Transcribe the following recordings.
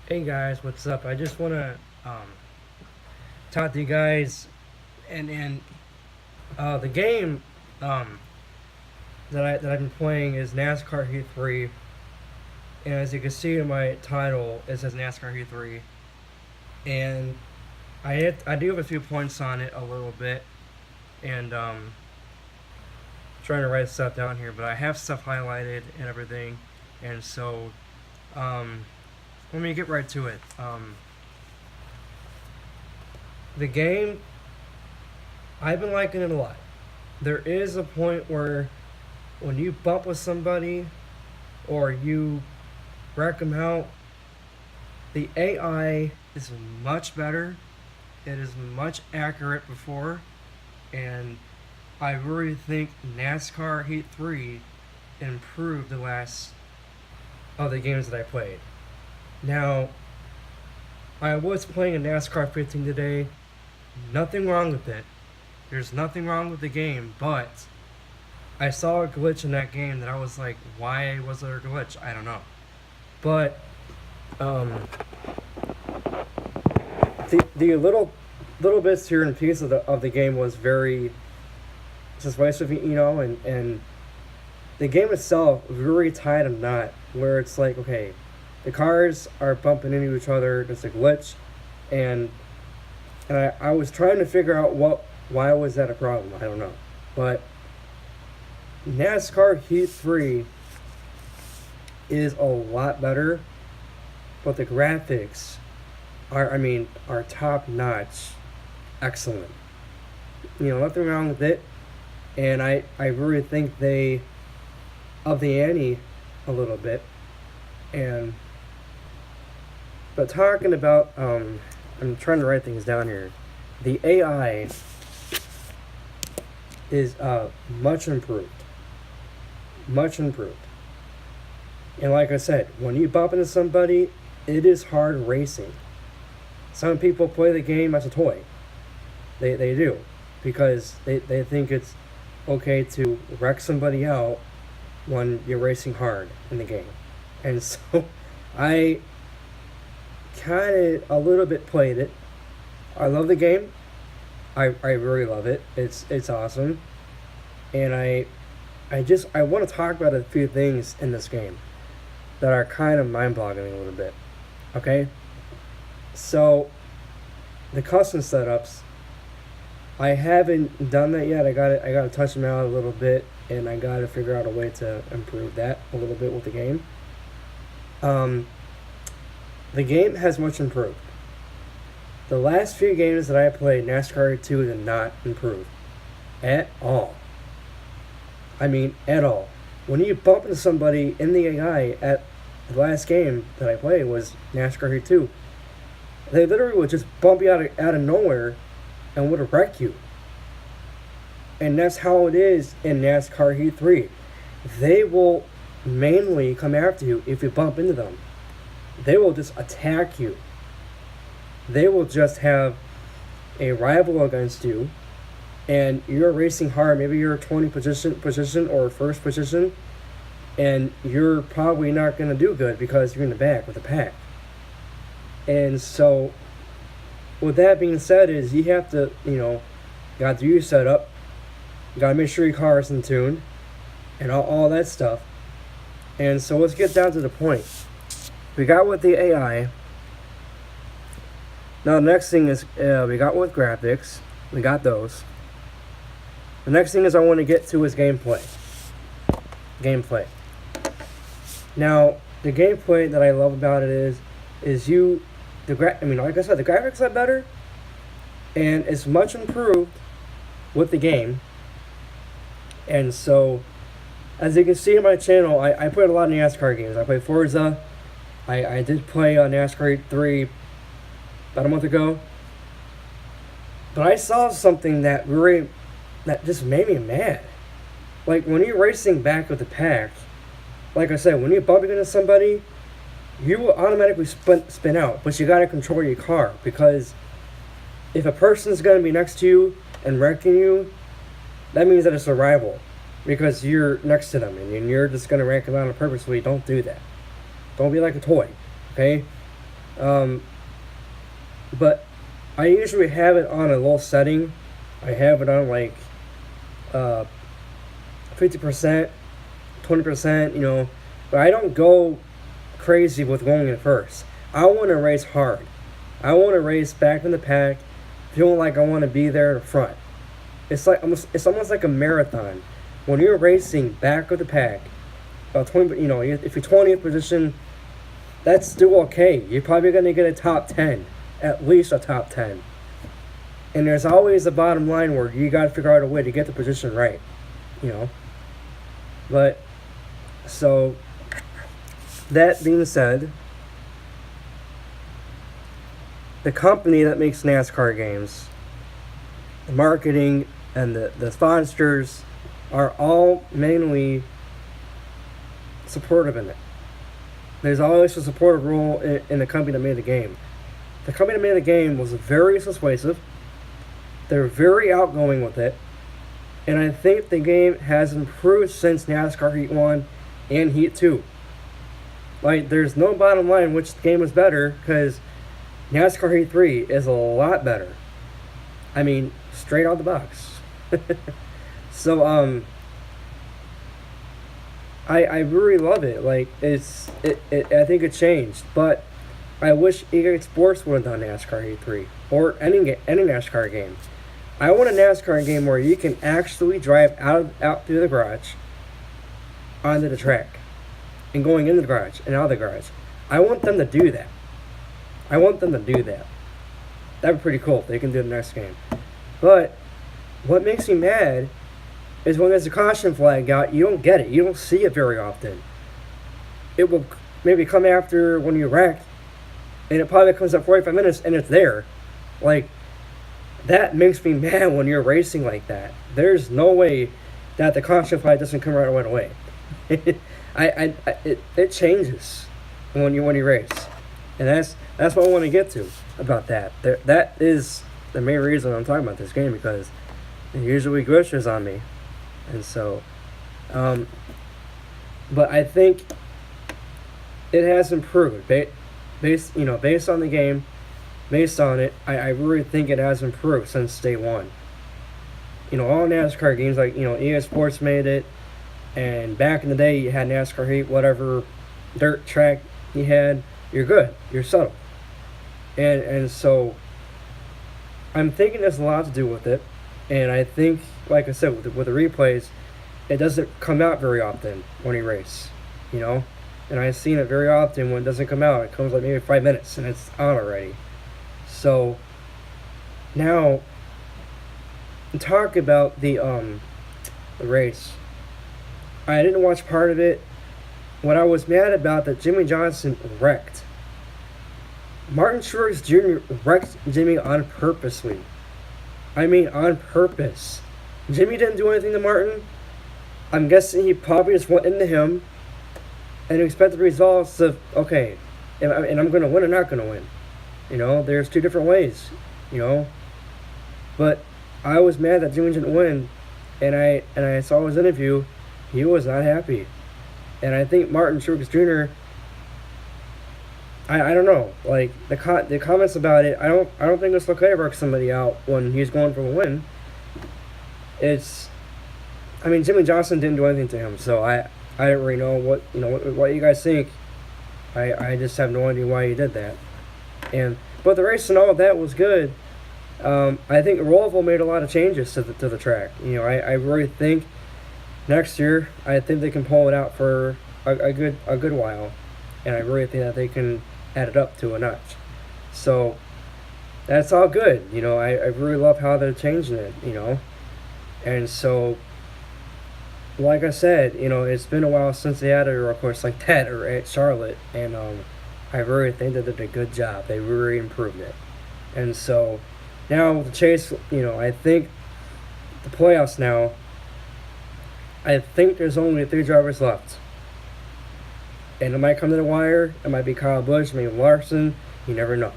Hey guys, what's up? I just want to talk to you guys, and the game um, that I've been playing is NASCAR Heat 3, and as you can see in my title, it says NASCAR Heat 3, and I do have a few points on it a little bit, and trying to write stuff down here, but I have stuff highlighted and everything, and so um, let me get right to it. The game, I've been liking it a lot. There is a point where when you bump with somebody or you wreck them out, the AI is much better. It is much accurate before, and I really think NASCAR Heat 3 improved the last of the games that I played. Now, I was playing a NASCAR 15 today. Nothing wrong with it. There's nothing wrong with the game, but I saw a glitch in that game that I was like, why was there a glitch? I don't know. But um, the little bits here and piece of the game was very suspicious, and the game itself really tied a knot where it's like, okay, the cars are bumping into each other. There's a glitch, and I was trying to figure out why was that a problem. I don't know, but NASCAR Heat 3 is a lot better, but the graphics are top notch, excellent. Nothing wrong with it, and I really think they up the ante a little bit, and but talking about I'm trying to write things down here. The AI is much improved, much improved. And like I said, when you bump into somebody, it is hard racing. Some people play the game as a toy. They do. Because they think it's okay to wreck somebody out when you're racing hard in the game. And so I kind of a little bit played it. I love the game. I really love it. It's awesome. And I want to talk about a few things in this game that are kind of mind-boggling a little bit. Okay? So the custom setups, I haven't done that yet. I gotta touch them out a little bit, and I gotta figure out a way to improve that a little bit with the game. Um, the game has much improved. The last few games that I played, NASCAR 2 did not improve at all. I mean, at all. When you bump into somebody in the AI at the last game that I played was NASCAR 2, they literally would just bump you out of nowhere and would wreck you. And that's how it is in NASCAR Heat 3. They will mainly come after you if you bump into them. They will just attack you. They will just have a rival against you, and you're racing hard. Maybe you're 20 position or first position, and you're probably not going to do good because you're in the back with the pack. And so, with that being said, is you have to, got to do your setup, got to make sure your car is in tune, and all that stuff. And so let's get down to the point. We got with the AI. Now the next thing is we got with graphics. We got those. The next thing is I want to get to is gameplay. Gameplay. Now the gameplay that I love about it is like I said, the graphics are better, and it's much improved with the game. And so, as you can see in my channel, I played a lot of NASCAR games. I played Forza. I did play NASCAR 3 about a month ago. But I saw something that just made me mad. Like, when you're racing back with the pack, like I said, when you're bumping into somebody, you will automatically spin out. But you gotta control your car, because if a person's gonna be next to you and wrecking you, that means that it's a rival. Because you're next to them, and you're just gonna wreck them out on purpose. So you don't do that. Don't be like a toy, okay? Um, but I usually have it on a low setting. I have it on like uh, 50%, 20%, but I don't go crazy with going in first. I want to race hard. I want to race back in the pack, feeling like I want to be there in front. It's almost like a marathon. When you're racing back of the pack, 20, if you're 20th position, that's still okay. You're probably going to get a top 10, at least a top 10. And there's always a bottom line where you got to figure out a way to get the position right, you know. But, so, that being said, the company that makes NASCAR games, the marketing, and the sponsors are all mainly supportive in it. There's always a supportive role in the company that made the game. The company that made the game was very persuasive. They're very outgoing with it. And I think the game has improved since NASCAR Heat 1 and Heat 2. Like, there's no bottom line which game was better, because NASCAR Heat 3 is a lot better. I mean, straight out the box. So, I really love it. Like, I think it changed. But I wish EA Sports would have done NASCAR Heat 3. Or any NASCAR game. I want a NASCAR game where you can actually drive out through the garage onto the track. And going in the garage and out of the garage. I want them to do that. That'd be pretty cool if they can do it in the next game. But what makes me mad is when there's a caution flag out, you don't get it. You don't see it very often. It will maybe come after when you wreck, and it probably comes at 45 minutes and it's there. Like, that makes me mad when you're racing like that. There's no way that the caution flag doesn't come right away. It changes when you race, and that's what I want to get to about that. That is the main reason I'm talking about this game, because it usually glitches on me, and so, but I think it has improved based on the game, based on it. I really think it has improved since day one. All NASCAR games, like EA Sports made it. And back in the day, you had NASCAR Heat, whatever dirt track you had, you're good. You're settled. And so, I'm thinking there's a lot to do with it. And I think, like I said, with the replays, it doesn't come out very often when you race. And I've seen it very often when it doesn't come out. It comes like maybe 5 minutes and it's on already. So, now, talk about the race. I didn't watch part of it. What I was mad about that Jimmy Johnson wrecked. Martin Truex Jr. wrecked Jimmy on purposely. I mean, on purpose. Jimmy didn't do anything to Martin. I'm guessing he probably just went into him and expected results of, okay, and I'm going to win or not going to win. There's two different ways, But I was mad that Jimmy didn't win, and I saw his interview. He was not happy. And I think Martin Truex Jr., I don't know. Like, the comments about it, I don't think it's okay to work somebody out when he's going for a win. Jimmy Johnson didn't do anything to him, so I don't really know what you guys think. I just have no idea why he did that. But the race and all of that was good. I think Roval made a lot of changes to the track. I really think next year, I think they can pull it out for a good while, and I really think that they can add it up to a notch. So that's all good. I really love how they're changing it. And so, like I said, it's been a while since they added a course like that or at Charlotte, and I really think that they did a good job. They really improved it. And so now with the chase, I think the playoffs now. I think there's only 3 drivers left. And it might come to the wire. It might be Kyle Busch, maybe Larson. You never know.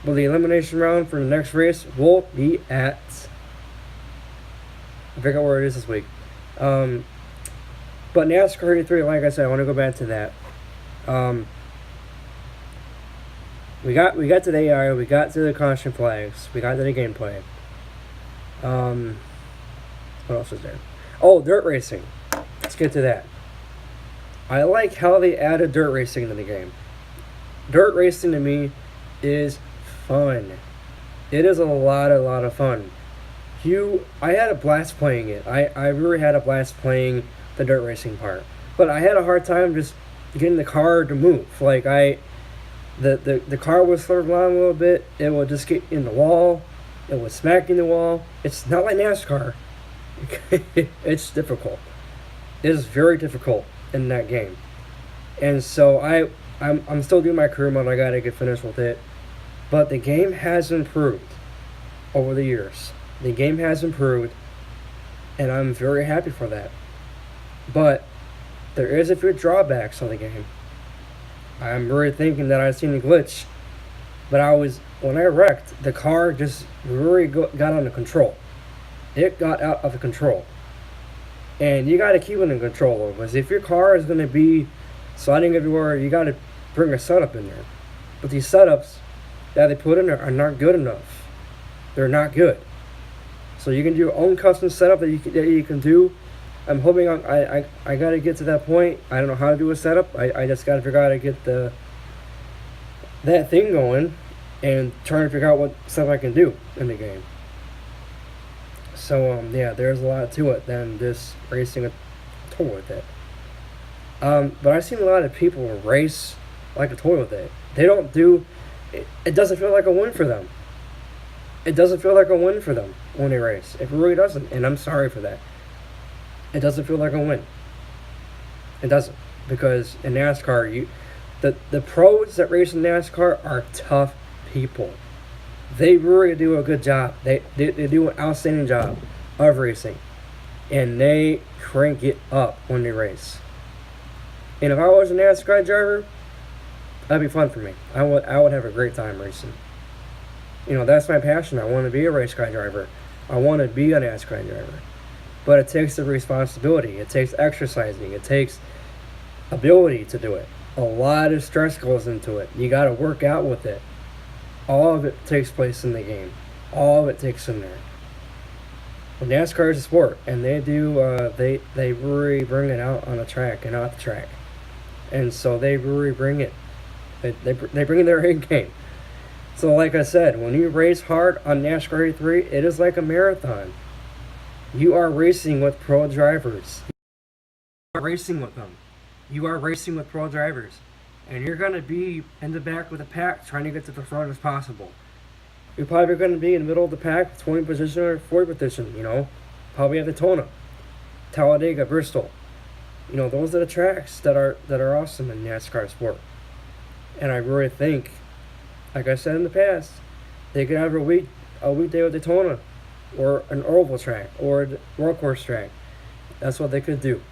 But the elimination round for the next race will be at... I forget where it is this week. But NASCAR 83, like I said, I want to go back to that. We got to the AI, we got to the caution flags, we got to the gameplay. What else is there? Oh, dirt racing. Let's get to that. I like how they added dirt racing into the game. Dirt racing to me is fun. It is a lot of fun. I had a blast playing it. I really had a blast playing the dirt racing part. But I had a hard time just getting the car to move. Like the car would swerve along a little bit. It would just get in the wall. It was smacking the wall. It's not like NASCAR. It's difficult. It is very difficult in that game. And so I'm still doing my career mode. I gotta get finished with it. But the game has improved over the years. The game has improved, and I'm very happy for that. But there is a few drawbacks on the game. I'm really thinking that I've seen a glitch, but when I wrecked, the car just really got under control. It got out of control. And you got to keep it in control, because if your car is going to be sliding everywhere, you got to bring a setup in there. But these setups that they put in there are not good enough. They're not good. So you can do your own custom setup that you can do. I'm hoping I got to get to that point. I don't know how to do a setup. I just got to figure out how to get that thing going and trying to figure out what stuff I can do in the game. So yeah, there's a lot to it than just racing a toy with it. But I've seen a lot of people race like a toy with it. They don't do. It doesn't feel like a win for them. It doesn't feel like a win for them when they race. It really doesn't, and I'm sorry for that. It doesn't feel like a win. It doesn't, because in NASCAR, the pros that race in NASCAR are tough people. They really do a good job. They do an outstanding job of racing, and they crank it up when they race. And if I was a NASCAR driver, that'd be fun for me. I would have a great time racing. You know, that's my passion. I want to be a race car driver. I want to be a NASCAR driver. But it takes the responsibility. It takes exercising. It takes ability to do it. A lot of stress goes into it. You got to work out with it. All of it takes place in the game. All of it takes in there. Well, NASCAR is a sport, and they do. They really bring it out on the track and off the track, and so they really bring it. They bring their A game. So, like I said, when you race hard on NASCAR 83, it is like a marathon. You are racing with pro drivers. You are racing with them. You are racing with pro drivers. And you're going to be in the back with the pack trying to get to the front as possible. You're probably going to be in the middle of the pack, 20 position or 40 position, you know. Probably at Daytona, Talladega, Bristol. You know, those are the tracks that are awesome in NASCAR sport. And I really think, like I said in the past, they could have a weekday with Daytona, or an oval track, or a road course track. That's what they could do.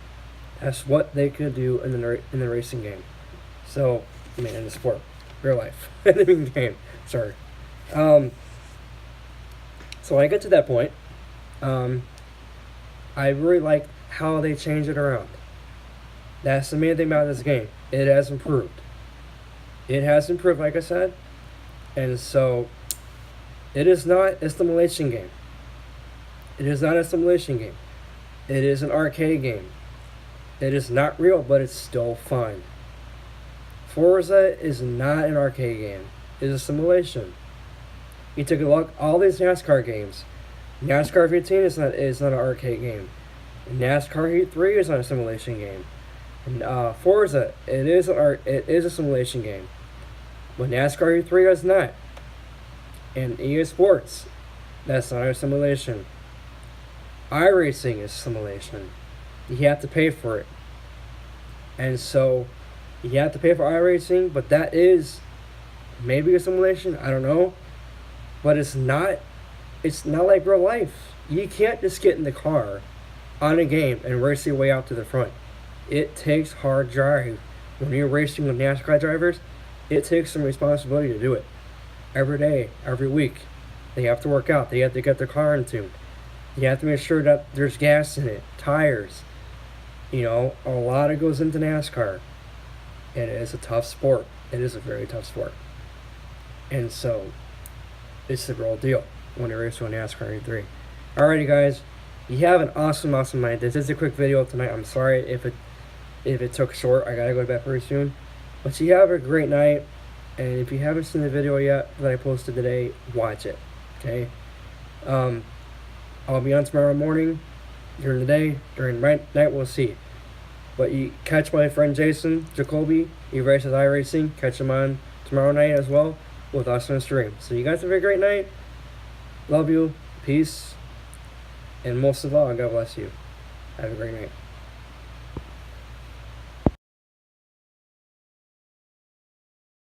That's what they could do in the racing game. So, I mean, in the sport, real life, in the game. Sorry. So when I get to that point, I really like how they changed it around. That's the main thing about this game. It has improved. It has improved, like I said. And so, it is not a simulation game. It is not a simulation game. It is an arcade game. It is not real, but it's still fun. Forza is not an arcade game. It is a simulation. You take a look, all these NASCAR games. NASCAR 15 is not an arcade game. NASCAR Heat 3 is not a simulation game. And Forza, it is a simulation game. But NASCAR Heat 3 is not. And EA Sports, that's not a simulation. iRacing is simulation. You have to pay for it. And so, you have to pay for iRacing, but that is maybe a simulation, I don't know. But it's not like real life. You can't just get in the car on a game and race your way out to the front. It takes hard drive. When you're racing with NASCAR drivers, it takes some responsibility to do it. Every day, every week, they have to work out. They have to get their car in tune. You have to make sure that there's gas in it, tires. You know, a lot goes into NASCAR. It is a tough sport. It is a very tough sport. And so it's the real deal when you race on NASCAR 83. Alrighty, guys. You have an awesome night. This is a quick video tonight. I'm sorry if it took short. I gotta go to bed pretty soon. But you have a great night. And if you haven't seen the video yet that I posted today, watch it. Okay? I'll be on tomorrow morning, during the day, during the night, we'll see. But you catch my friend Jason Jacoby, he races iRacing, catch him on tomorrow night as well with us on the stream. So you guys have a great night. Love you. Peace. And most of all, God bless you. Have a great night.